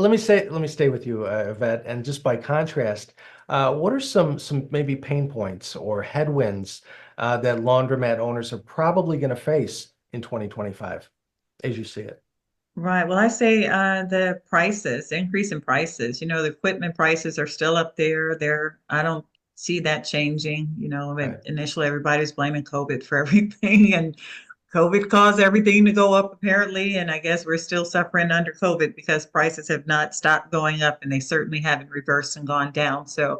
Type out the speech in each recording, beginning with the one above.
let me stay with you, Yvette, and just by contrast, what are some maybe pain points or headwinds that laundromat owners are probably going to face in 2025, as you see it? Right. Well, I say the prices, increase in prices. The equipment prices are still up there. I don't see that changing. Right. Initially everybody was blaming COVID for everything, and COVID caused everything to go up apparently. And I guess we're still suffering under COVID because prices have not stopped going up, and they certainly haven't reversed and gone down. So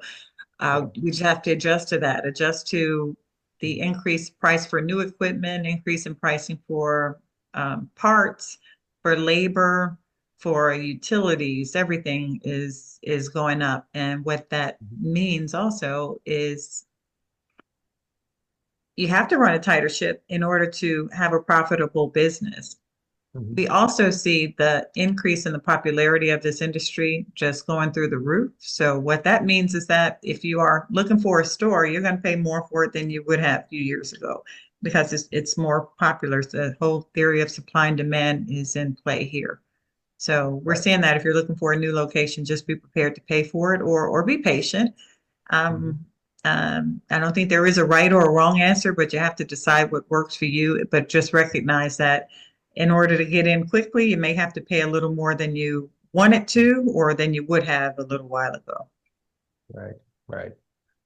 Yeah. we just have to adjust to that, adjust to the increased price for new equipment, increase in pricing for parts, for labor, for utilities. Everything is going up, and what that Mhm. means also is you have to run a tighter ship in order to have a profitable business. Mhm. We also see the increase in the popularity of this industry just going through the roof. So what that means is that if you are looking for a store, you're going to pay more for it than you would have a few years ago because it's more popular. So the whole theory of supply and demand is in play here. So we're Right. seeing that if you're looking for a new location, just be prepared to pay for it or be patient. Mhm. Um, I don't think there is a right or a wrong answer, but you have to decide what works for you. But just recognize that in order to get in quickly, you may have to pay a little more than you wanted to or than you would have a little while ago. Right. Right.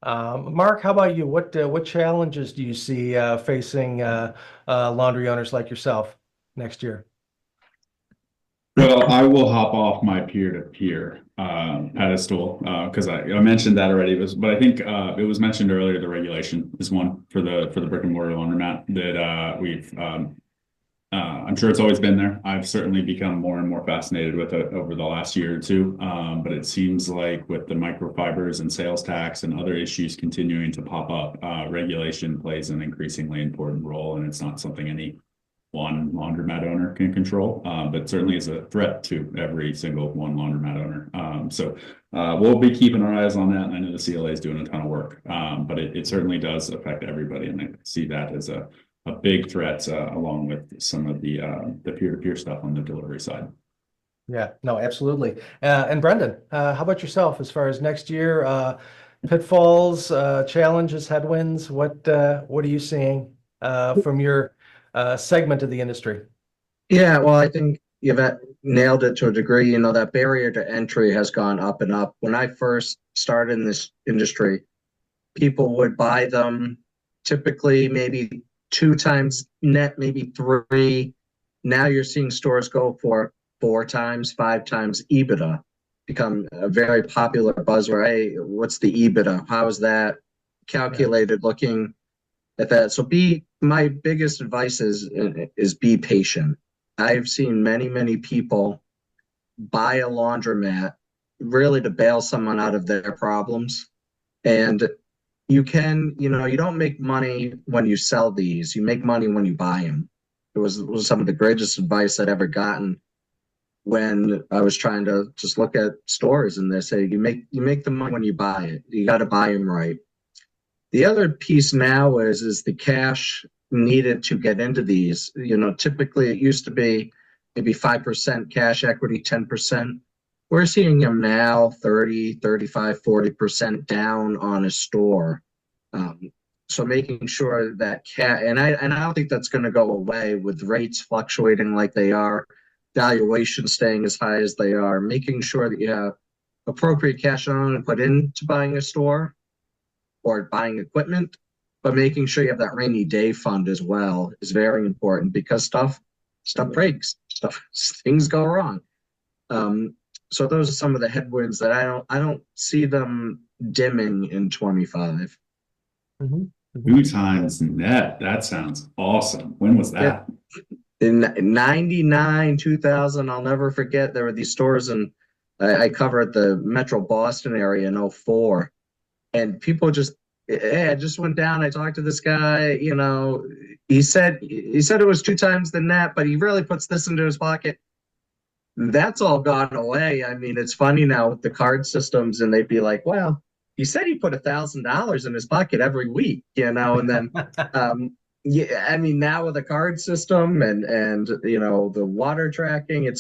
Mark, how about you? What challenges do you see facing laundry owners like yourself next year? Well, I will hop off my peer-to-peer pedestal because I mentioned that already. But I think it was mentioned earlier. The regulation is one for the brick and mortar laundromat that we've. I'm sure it's always been there. I've certainly become more and more fascinated with it over the last year or two. But it seems like with the microfibers and sales tax and other issues continuing to pop up, regulation plays an increasingly important role, and it's not something any one laundromat owner can control, but certainly is a threat to every single one laundromat owner. We'll be keeping our eyes on that. And I know the CLA is doing a ton of work, but it certainly does affect everybody. And I see that as a big threat along with some of the peer-to-peer stuff on the delivery side. Yeah, no, absolutely. And Brendan, how about yourself as far as next year? Pitfalls, challenges, headwinds. What are you seeing from your segment of the industry? Yeah, well, I think you've nailed it to a degree. That barrier to entry has gone up and up. When I first started in this industry, people would buy them typically maybe two times net, maybe three. Now you're seeing stores go for four times, five times EBITDA, become a very popular buzzword. Hey, what's the EBITDA? How is that Yeah. calculated looking at that? So my biggest advice is be patient. I've seen many people buy a laundromat really to bail someone out of their problems. And you don't make money when you sell these. You make money when you buy them. It was some of the greatest advice I'd ever gotten when I was trying to just look at stores, and they say you make the money when you buy it. You got to buy them right. The other piece now is the cash needed to get into these. Typically it used to be maybe 5% cash equity, 10%. We're seeing them now 30, 35, 40% down on a store. Um, so making sure that and I don't think that's going to go away with rates fluctuating like they are, valuations staying as high as they are, making sure that you have appropriate cash on and put into buying a store or buying equipment, but making sure you have that rainy day fund as well is very important because stuff breaks, stuff things go wrong. Um, so those are some of the headwinds that I don't see them dimming in 25. Mhm. Mhm. Two times net. That sounds awesome. When was Yeah, that? in 99, 2000, I'll never forget. There were these stores, and I covered the Metro Boston area in '04, and people just, hey, I just went down. I talked to this guy. He said it was two times the net, but he really puts this into his pocket. That's all gone away. I mean, it's funny now with the card systems, and they'd be like, "Well, he said he put $1,000 in his pocket every week," and then, yeah, I mean, now with the card system and the water tracking, it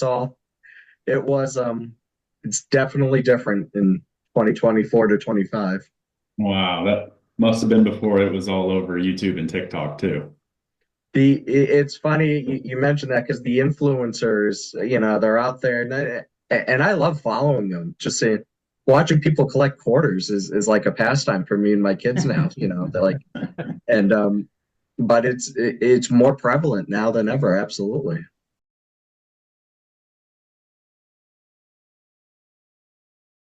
was it's definitely different in 2024 to 25. Wow, that must have been before it was all over YouTube and TikTok too. It's funny you mentioned that because the influencers, they're out there, and I love following them. Just saying, watching people collect quarters is like a pastime for me and my kids now. They're like, and but it's more prevalent now than ever. Absolutely.